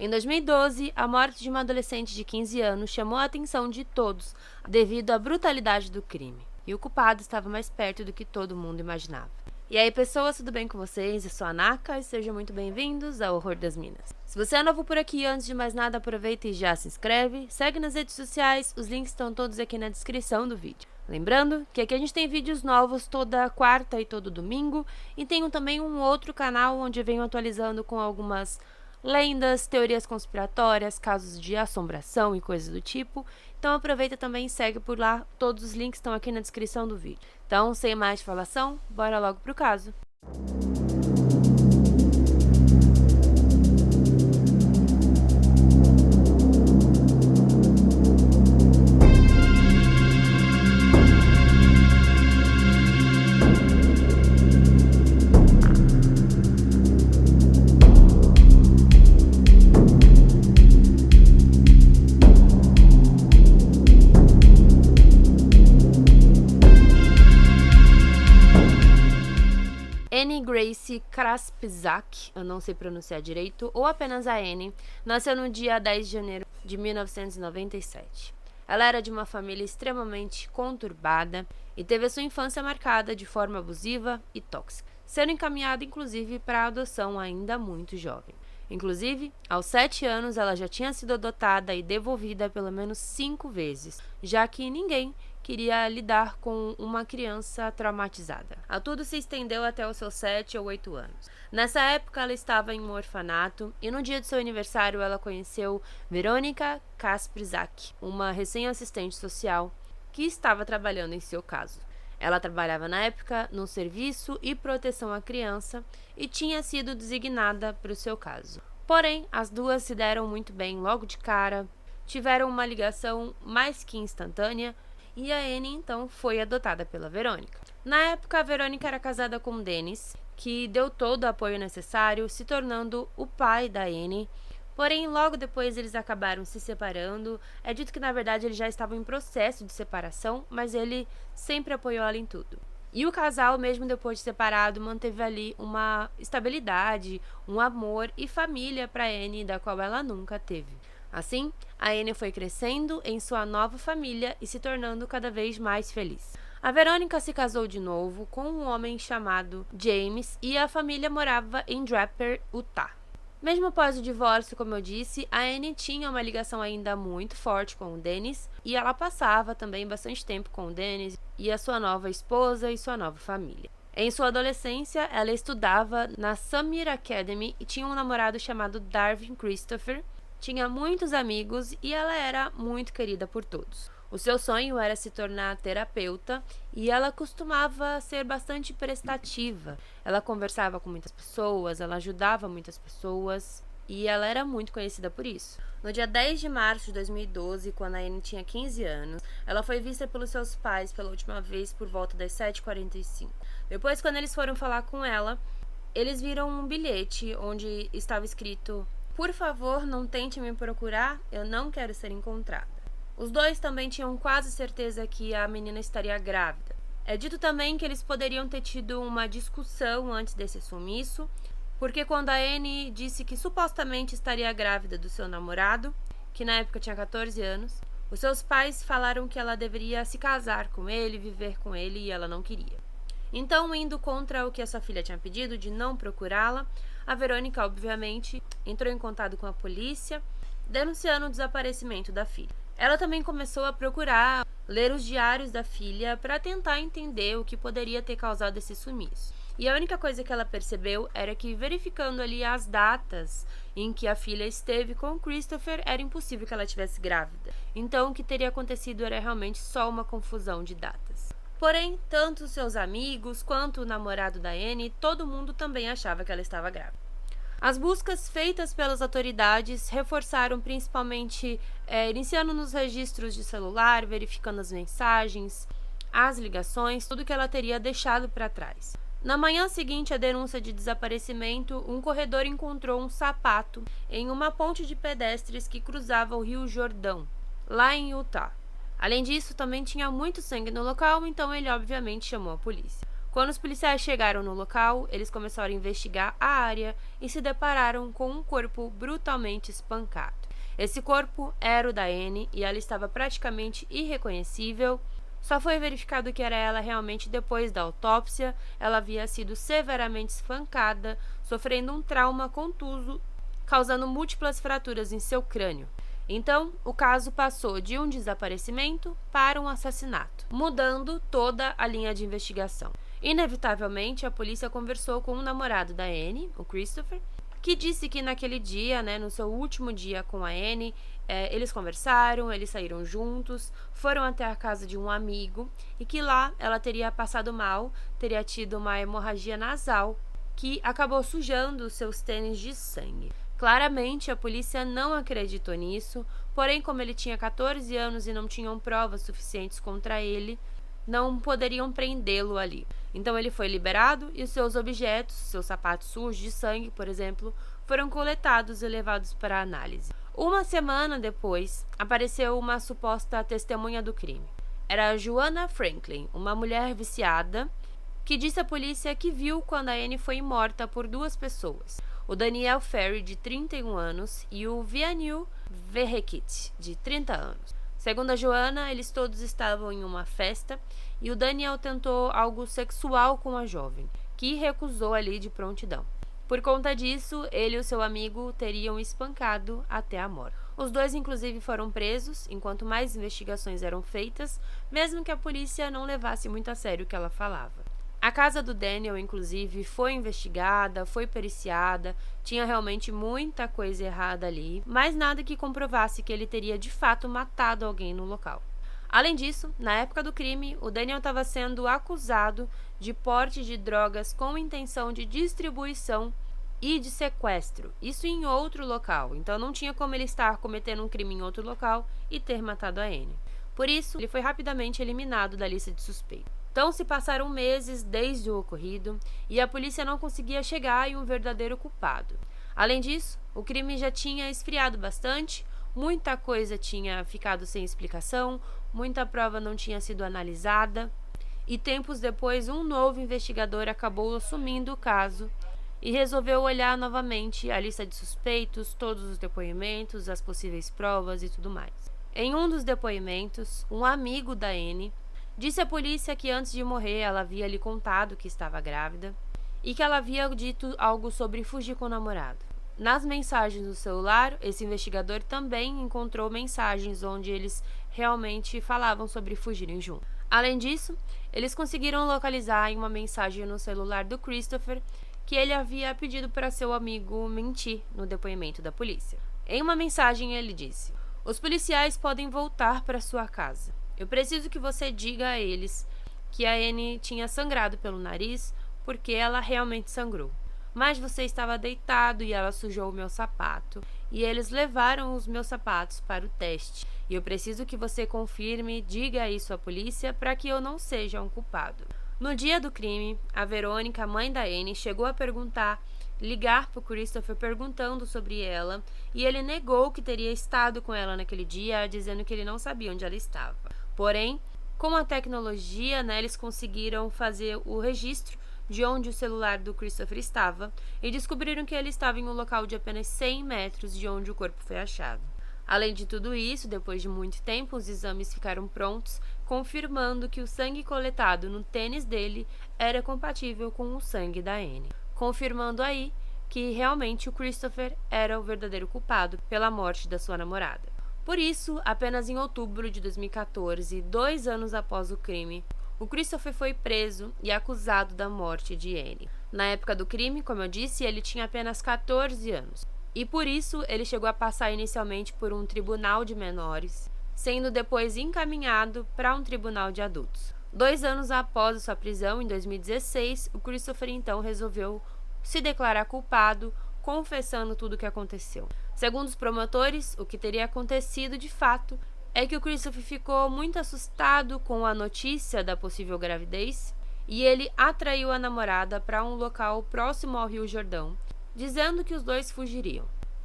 Em 2012, a morte de uma adolescente de 15 anos chamou a atenção de todos devido à brutalidade do crime. E o culpado estava mais perto do que todo mundo imaginava. E aí, pessoas, tudo bem com vocês? Eu sou a Naka e sejam muito bem-vindos ao Horror das Minas. Se você é novo por aqui, antes de mais nada, aproveita e já se inscreve, segue nas redes sociais, os links estão todos aqui na descrição do vídeo. Lembrando que aqui a gente tem vídeos novos toda quarta e todo domingo, e tenho também um outro canal onde eu venho atualizando com algumas lendas, teorias conspiratórias, casos de assombração e coisas do tipo. Então aproveita também e segue por lá, todos os links estão aqui na descrição do vídeo. Então, sem mais falação, bora logo pro caso. Annie Gracie Kraspizak, eu não sei pronunciar direito, ou apenas a Annie, nasceu no dia 10 de janeiro de 1997. Ela era de uma família extremamente conturbada e teve a sua infância marcada de forma abusiva e tóxica, sendo encaminhada inclusive para a adoção ainda muito jovem. Inclusive, aos 7 anos ela já tinha sido adotada e devolvida pelo menos 5 vezes, já que ninguém queria lidar com uma criança traumatizada. A tudo se estendeu até os seus 7 ou 8 anos. Nessa época, ela estava em um orfanato e no dia de seu aniversário ela conheceu Veronica Kasprzak, uma recém-assistente social que estava trabalhando em seu caso. Ela trabalhava na época no serviço e proteção à criança e tinha sido designada para o seu caso. Porém, as duas se deram muito bem logo de cara, tiveram uma ligação mais que instantânea, e a Annie, então, foi adotada pela Verônica. Na época, a Verônica era casada com Dennis, que deu todo o apoio necessário, se tornando o pai da Annie. Porém, logo depois eles acabaram se separando. É dito que, na verdade, eles já estavam em processo de separação, mas ele sempre apoiou ela em tudo. E o casal, mesmo depois de separado, manteve ali uma estabilidade, um amor e família para Annie, da qual ela nunca teve. Assim, a Annie foi crescendo em sua nova família e se tornando cada vez mais feliz. A Verônica se casou de novo com um homem chamado James e a família morava em Draper, Utah. Mesmo após o divórcio, como eu disse, a Annie tinha uma ligação ainda muito forte com o Dennis e ela passava também bastante tempo com o Dennis e a sua nova esposa e sua nova família. Em sua adolescência, ela estudava na Summit Academy e tinha um namorado chamado Darvin Christopher. Tinha muitos amigos e ela era muito querida por todos. O seu sonho era se tornar terapeuta e ela costumava ser bastante prestativa. Ela conversava com muitas pessoas, ela ajudava muitas pessoas e ela era muito conhecida por isso. No dia 10 de março de 2012, quando a Annie tinha 15 anos, ela foi vista pelos seus pais pela última vez por volta das 7h45. Depois, quando eles foram falar com ela, eles viram um bilhete onde estava escrito: "Por favor, não tente me procurar, eu não quero ser encontrada." Os dois também tinham quase certeza que a menina estaria grávida. É dito também que eles poderiam ter tido uma discussão antes desse sumiço, porque quando a Annie disse que supostamente estaria grávida do seu namorado, que na época tinha 14 anos, os seus pais falaram que ela deveria se casar com ele, viver com ele, e ela não queria. Então, indo contra o que a sua filha tinha pedido de não procurá-la, a Verônica, obviamente, entrou em contato com a polícia, denunciando o desaparecimento da filha. Ela também começou a procurar, ler os diários da filha para tentar entender o que poderia ter causado esse sumiço. E a única coisa que ela percebeu era que, verificando ali as datas em que a filha esteve com Christopher, era impossível que ela estivesse grávida. Então, o que teria acontecido era realmente só uma confusão de datas. Porém, tanto seus amigos quanto o namorado da Annie, todo mundo também achava que ela estava grávida. As buscas feitas pelas autoridades reforçaram principalmente iniciando nos registros de celular, verificando as mensagens, as ligações, tudo que ela teria deixado para trás. Na manhã seguinte à denúncia de desaparecimento, um corredor encontrou um sapato em uma ponte de pedestres que cruzava o Rio Jordão, lá em Utah. Além disso, também tinha muito sangue no local, então ele obviamente chamou a polícia. Quando os policiais chegaram no local, eles começaram a investigar a área e se depararam com um corpo brutalmente espancado. Esse corpo era o da Annie e ela estava praticamente irreconhecível. Só foi verificado que era ela realmente depois da autópsia. Ela havia sido severamente espancada, sofrendo um trauma contuso, causando múltiplas fraturas em seu crânio. Então, o caso passou de um desaparecimento para um assassinato, mudando toda a linha de investigação. Inevitavelmente, a polícia conversou com o namorado da Annie, o Christopher, que disse que naquele dia, no seu último dia com a Annie, eles conversaram, eles saíram juntos, foram até a casa de um amigo e que lá ela teria passado mal, teria tido uma hemorragia nasal que acabou sujando os seus tênis de sangue. Claramente, a polícia não acreditou nisso, porém, como ele tinha 14 anos e não tinham provas suficientes contra ele, não poderiam prendê-lo ali. Então ele foi liberado e os seus objetos, seus sapatos sujos de sangue, por exemplo, foram coletados e levados para análise. Uma semana depois, apareceu uma suposta testemunha do crime. Era a Joanna Franklin, uma mulher viciada, que disse à polícia que viu quando a Annie foi morta por duas pessoas, o Daniel Ferry, de 31 anos, e o Vianil Verrekit, de 30 anos. Segundo a Joanna, eles todos estavam em uma festa e o Daniel tentou algo sexual com a jovem, que recusou ali de prontidão. Por conta disso, ele e o seu amigo teriam espancado até a morte. Os dois, inclusive, foram presos, enquanto mais investigações eram feitas, mesmo que a polícia não levasse muito a sério o que ela falava. A casa do Daniel, inclusive, foi investigada, foi periciada, tinha realmente muita coisa errada ali, mas nada que comprovasse que ele teria de fato matado alguém no local. Além disso, na época do crime, o Daniel estava sendo acusado de porte de drogas com intenção de distribuição e de sequestro, isso em outro local, então não tinha como ele estar cometendo um crime em outro local e ter matado a Annie. Por isso, ele foi rapidamente eliminado da lista de suspeitos. Então se passaram meses desde o ocorrido e a polícia não conseguia chegar em um verdadeiro culpado. Além disso, o crime já tinha esfriado bastante, muita coisa tinha ficado sem explicação, muita prova não tinha sido analisada e tempos depois um novo investigador acabou assumindo o caso e resolveu olhar novamente a lista de suspeitos, todos os depoimentos, as possíveis provas e tudo mais. Em um dos depoimentos, um amigo da Annie disse à polícia que antes de morrer ela havia lhe contado que estava grávida e que ela havia dito algo sobre fugir com o namorado. Nas mensagens do celular, esse investigador também encontrou mensagens onde eles realmente falavam sobre fugirem juntos. Além disso, eles conseguiram localizar em uma mensagem no celular do Christopher que ele havia pedido para seu amigo mentir no depoimento da polícia. Em uma mensagem ele disse: "Os policiais podem voltar para sua casa. Eu preciso que você diga a eles que a Annie tinha sangrado pelo nariz porque ela realmente sangrou. Mas você estava deitado e ela sujou o meu sapato e eles levaram os meus sapatos para o teste. E eu preciso que você confirme e diga isso à polícia para que eu não seja um culpado." No dia do crime, a Verônica, mãe da Annie, chegou a ligar para o Christopher perguntando sobre ela e ele negou que teria estado com ela naquele dia, dizendo que ele não sabia onde ela estava. Porém, com a tecnologia, eles conseguiram fazer o registro de onde o celular do Christopher estava e descobriram que ele estava em um local de apenas 100 metros de onde o corpo foi achado. Além de tudo isso, depois de muito tempo, os exames ficaram prontos, confirmando que o sangue coletado no tênis dele era compatível com o sangue da Annie, confirmando aí que realmente o Christopher era o verdadeiro culpado pela morte da sua namorada. Por isso, apenas em outubro de 2014, 2 anos após o crime, o Christopher foi preso e acusado da morte de Annie. Na época do crime, como eu disse, ele tinha apenas 14 anos. E por isso, ele chegou a passar inicialmente por um tribunal de menores, sendo depois encaminhado para um tribunal de adultos. 2 anos após sua prisão, em 2016, o Christopher então resolveu se declarar culpado, confessando tudo o que aconteceu. Segundo os promotores, o que teria acontecido de fato é que o Christopher ficou muito assustado com a notícia da possível gravidez e ele atraiu a namorada para um local próximo ao Rio Jordão, dizendo que os dois fugiriam.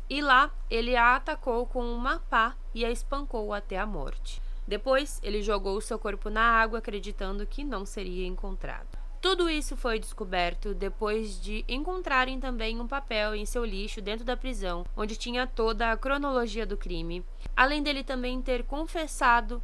E lá, ele a atacou com uma pá e a espancou até a morte. Depois, ele jogou seu corpo na água, acreditando que não seria encontrado. Tudo isso foi descoberto depois de encontrarem também um papel em seu lixo dentro da prisão, onde tinha toda a cronologia do crime, além dele também ter confessado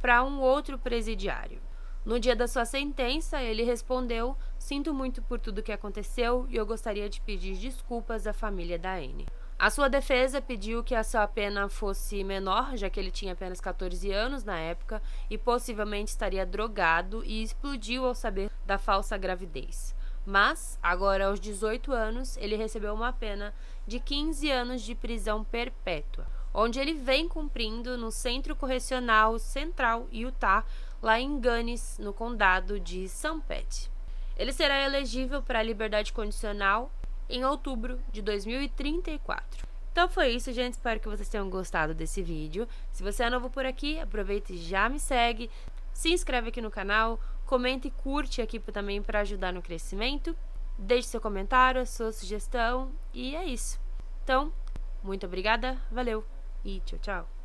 para um outro presidiário. No dia da sua sentença, ele respondeu: "Sinto muito por tudo que aconteceu e eu gostaria de pedir desculpas à família da Anne." A sua defesa pediu que a sua pena fosse menor, já que ele tinha apenas 14 anos na época e possivelmente estaria drogado e explodiu ao saber da falsa gravidez. Mas, agora aos 18 anos, ele recebeu uma pena de 15 anos de prisão perpétua, onde ele vem cumprindo no Centro Correcional Central Utah, lá em Gaines, no condado de Sanpete. Ele será elegível para a liberdade condicional em outubro de 2034. Então foi isso, gente. Espero que vocês tenham gostado desse vídeo. Se você é novo por aqui, aproveita e já me segue. Se inscreve aqui no canal, comenta e curte aqui também para ajudar no crescimento. Deixe seu comentário, a sua sugestão e é isso. Então, muito obrigada, valeu e tchau, tchau.